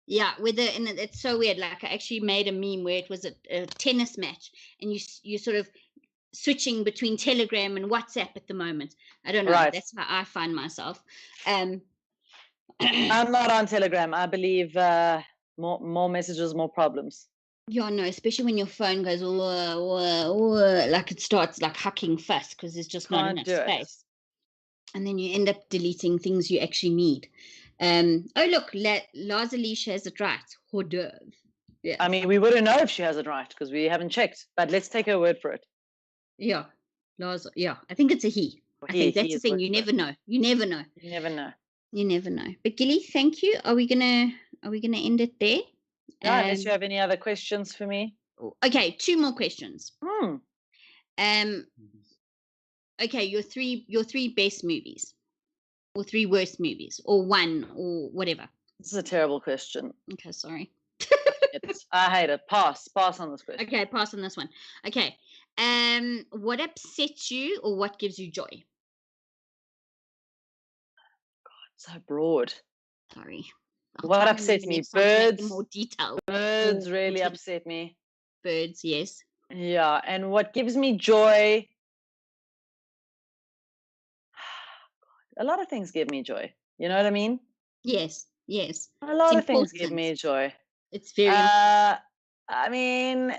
Speaker 1: And it's so weird. Like I actually made a meme where it was a tennis match, and you sort of switching between Telegram and WhatsApp at the moment. I don't know. Right. That's how I find myself. I'm
Speaker 2: not on Telegram. I believe more messages, more problems.
Speaker 1: Yeah, no, especially when your phone goes like it starts like hucking fuss because there's just not enough space. And then you end up deleting things you actually need. Oh, look, Lars Alicia has it right. Hors d'oeuvre. Yeah.
Speaker 2: I mean, we wouldn't know if she has it right because we haven't checked, but let's take her word for it.
Speaker 1: Yeah. Lars, yeah, I think it's a he. I think that's the thing. You never know. You never know.
Speaker 2: You never know.
Speaker 1: You never know. But Gilli, thank you. Are we gonna end it there?
Speaker 2: Yeah, unless you have any other questions for me.
Speaker 1: Okay, 2 more questions. Okay, your three best movies, or 3 worst movies, or 1, or whatever.
Speaker 2: This is a terrible question.
Speaker 1: Okay, sorry.
Speaker 2: I hate it. Pass on this question.
Speaker 1: Okay, pass on this one. Okay. What upsets you, or what gives you joy?
Speaker 2: God, so broad.
Speaker 1: Sorry.
Speaker 2: What upsets me? Birds.
Speaker 1: More detail.
Speaker 2: Birds really upset me.
Speaker 1: Birds, yes.
Speaker 2: Yeah, and what gives me joy? A lot of things give me joy. You know what I mean?
Speaker 1: Yes.
Speaker 2: A lot of things give me joy.
Speaker 1: It's very.
Speaker 2: I mean,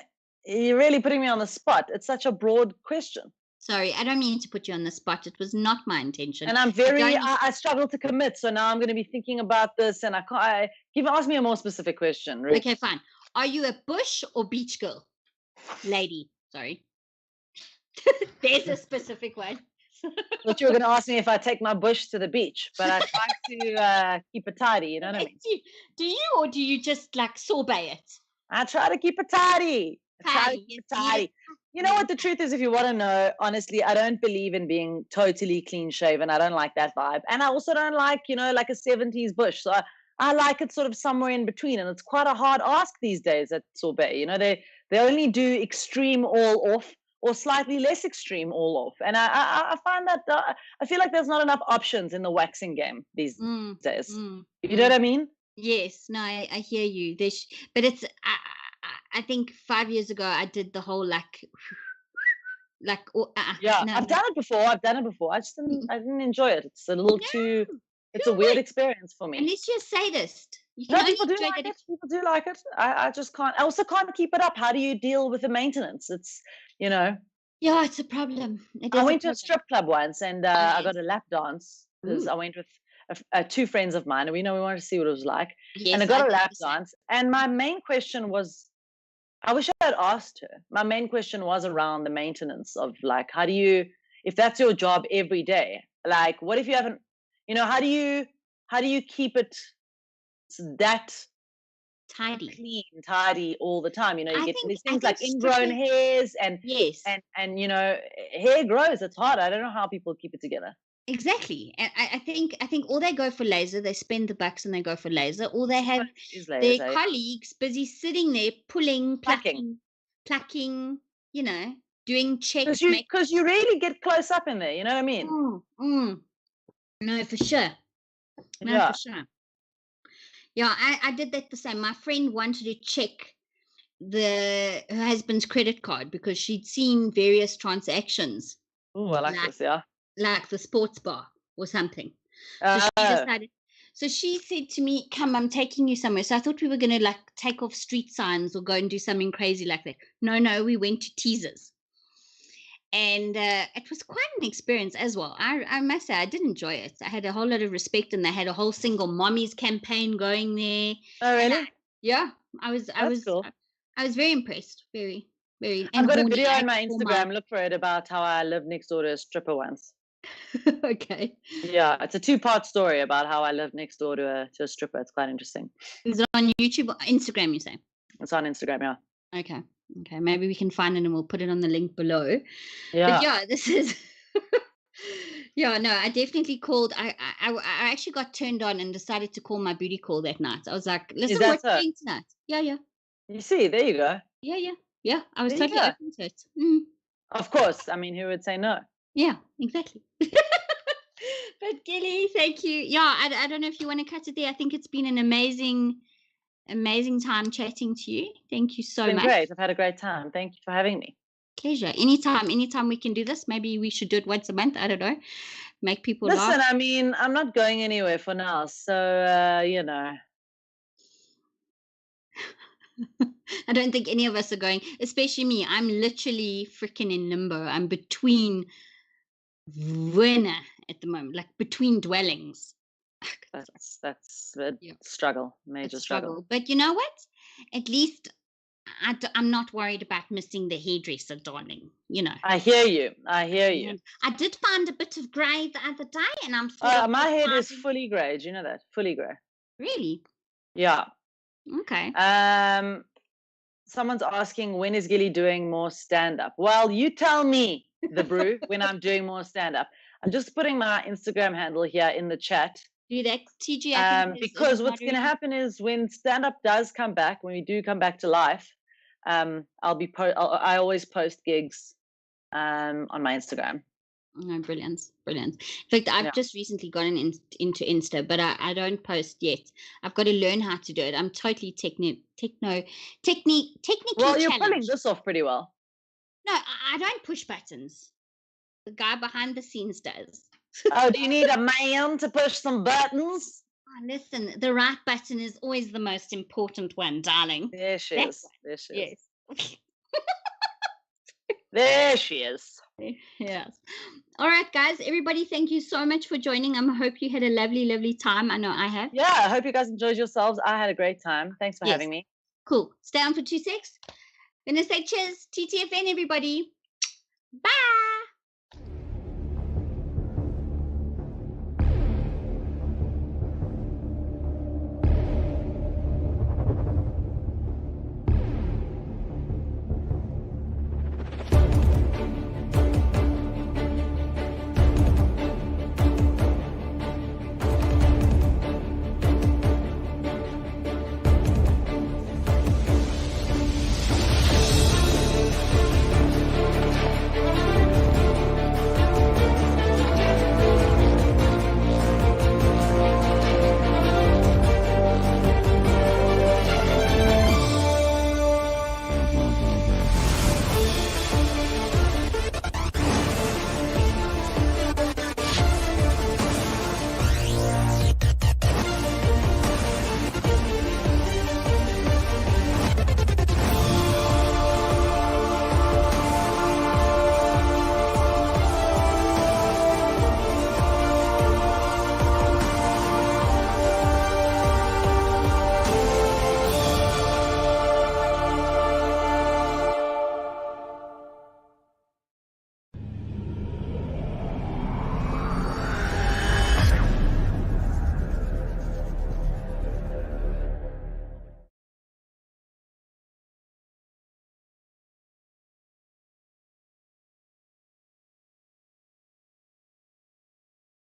Speaker 2: you're really putting me on the spot. It's such a broad question.
Speaker 1: Sorry, I don't mean to put you on the spot. It was not my intention.
Speaker 2: And I struggle to commit. So now I'm going to be thinking about this, and ask me a more specific question. Ruth.
Speaker 1: Okay, fine. Are you a bush or beach girl? Lady, sorry. There's a specific one.
Speaker 2: I thought you were going to ask me if I take my bush to the beach, but I try to keep it tidy. You know what I mean?
Speaker 1: Do you, or do you just like sorbet it?
Speaker 2: I try to keep it tidy. Tidy. You know what the truth is, if you want to know, honestly, I don't believe in being totally clean shaven. I don't like that vibe. And I also don't like, like a 70s bush. So I like it sort of somewhere in between. And it's quite a hard ask these days at sorbet. They only do extreme all off or slightly less extreme all off. And I find that I feel like there's not enough options in the waxing game these days. You know what I mean?
Speaker 1: Yes, no, I hear you. But it's I think 5 years ago I did the whole
Speaker 2: Yeah,
Speaker 1: no,
Speaker 2: I've done it before. I just didn't enjoy it. It's a little too. It's a weird experience for me.
Speaker 1: Unless you're a sadist. You can
Speaker 2: No,
Speaker 1: only
Speaker 2: people do
Speaker 1: enjoy
Speaker 2: like
Speaker 1: that
Speaker 2: it. People do like it. I just can't. I also can't keep it up. How do you deal with the maintenance? It's, you know.
Speaker 1: Yeah, it's a problem.
Speaker 2: I went to a strip club once, and I got a lap dance because
Speaker 1: Ooh.
Speaker 2: I went with two friends of mine, and we wanted to see what it was like.
Speaker 1: Yes,
Speaker 2: and I got
Speaker 1: I
Speaker 2: a
Speaker 1: did
Speaker 2: lap
Speaker 1: the same.
Speaker 2: dance, and my main question was, I wish I had asked her. My main question was around the maintenance of, like, how do you, if that's your job every day, like, what if you haven't, how do you keep it that
Speaker 1: tidy
Speaker 2: tidy all the time? You get these things like ingrown
Speaker 1: strippers,
Speaker 2: hairs and
Speaker 1: yes,
Speaker 2: and hair grows. It's hard. I don't know how people keep it together.
Speaker 1: Exactly. And I think all they go for laser, they spend the bucks and they go for laser, or they have their colleagues busy sitting there pulling, plucking, doing checks.
Speaker 2: Because you really get close up in there, you know what I mean?
Speaker 1: No, for sure. No, for sure. Yeah, I did that the same. My friend wanted to check her husband's credit card because she'd seen various transactions.
Speaker 2: Oh, I like this, yeah.
Speaker 1: Like the sports bar or something. So she decided. So she said to me, "Come, I'm taking you somewhere." So I thought we were going to like take off street signs or go and do something crazy like that. No, we went to teasers. And it was quite an experience as well. I must say, I did enjoy it. I had a whole lot of respect, and they had a whole single mommies campaign going there.
Speaker 2: Oh, really?
Speaker 1: I was
Speaker 2: cool.
Speaker 1: I was very impressed. Very, very.
Speaker 2: I've got a video on my Instagram. Look for it, about how I lived next door to a stripper once.
Speaker 1: Okay.
Speaker 2: Yeah, it's a 2-part story about how I lived next door to a stripper. It's quite interesting.
Speaker 1: Is it on YouTube or Instagram, you say?
Speaker 2: It's on Instagram, yeah.
Speaker 1: Okay. Maybe we can find it and we'll put it on the link below.
Speaker 2: Yeah.
Speaker 1: But yeah, this is. Yeah, no, I definitely called. I actually got turned on and decided to call my booty call that night. I was like, "Listen, we're doing tonight." Yeah.
Speaker 2: You see, there you go.
Speaker 1: Yeah. I was totally open to it.
Speaker 2: Of course. I mean, who would say no?
Speaker 1: Yeah, exactly. But Gilli, thank you. Yeah, I don't know if you want to cut it there. I think it's been an amazing time chatting to you. Thank you so much.
Speaker 2: Great. I've had a great time. Thank you for having me.
Speaker 1: Pleasure. Anytime we can do this. Maybe we should do it once a month. I don't know. Make people laugh.
Speaker 2: Listen, I mean, I'm not going anywhere for now, so
Speaker 1: I don't think any of us are going, especially me. I'm literally freaking in limbo. I'm between Werner at the moment, like between dwellings.
Speaker 2: That's a struggle, major struggle.
Speaker 1: But you know what? At least I'm not worried about missing the hairdresser, darling.
Speaker 2: I hear you.
Speaker 1: I did find a bit of grey the other day, and I'm
Speaker 2: my head is fully grey. Do you know that? Fully grey.
Speaker 1: Really?
Speaker 2: Yeah.
Speaker 1: Okay.
Speaker 2: Someone's asking, when is Gilli doing more stand-up? Well, you tell me, the brew, when I'm doing more stand-up. I'm just putting my Instagram handle here in the chat.
Speaker 1: Do that, TG.
Speaker 2: Because what's going to happen is when stand-up does come back, when we do come back to life, I always post gigs on my Instagram.
Speaker 1: Oh, brilliant. In fact, I've just recently gotten into Insta, but I don't post yet. I've got to learn how to do it. I'm totally technically
Speaker 2: Well, you're pulling this off pretty well.
Speaker 1: No, I don't push buttons. The guy behind the scenes does.
Speaker 2: Oh, do you need a man to push some buttons?
Speaker 1: Oh, listen, the right button is always the most important one, darling.
Speaker 2: There she is.
Speaker 1: Yes.
Speaker 2: There she is.
Speaker 1: Yes. All right, guys. Everybody, thank you so much for joining. I hope you had a lovely, lovely time. I know I have.
Speaker 2: Yeah, I hope you guys enjoyed yourselves. I had a great time. Thanks for having me.
Speaker 1: Cool. Stay on for 2 secs. Gonna say cheers. TTFN, everybody. Bye.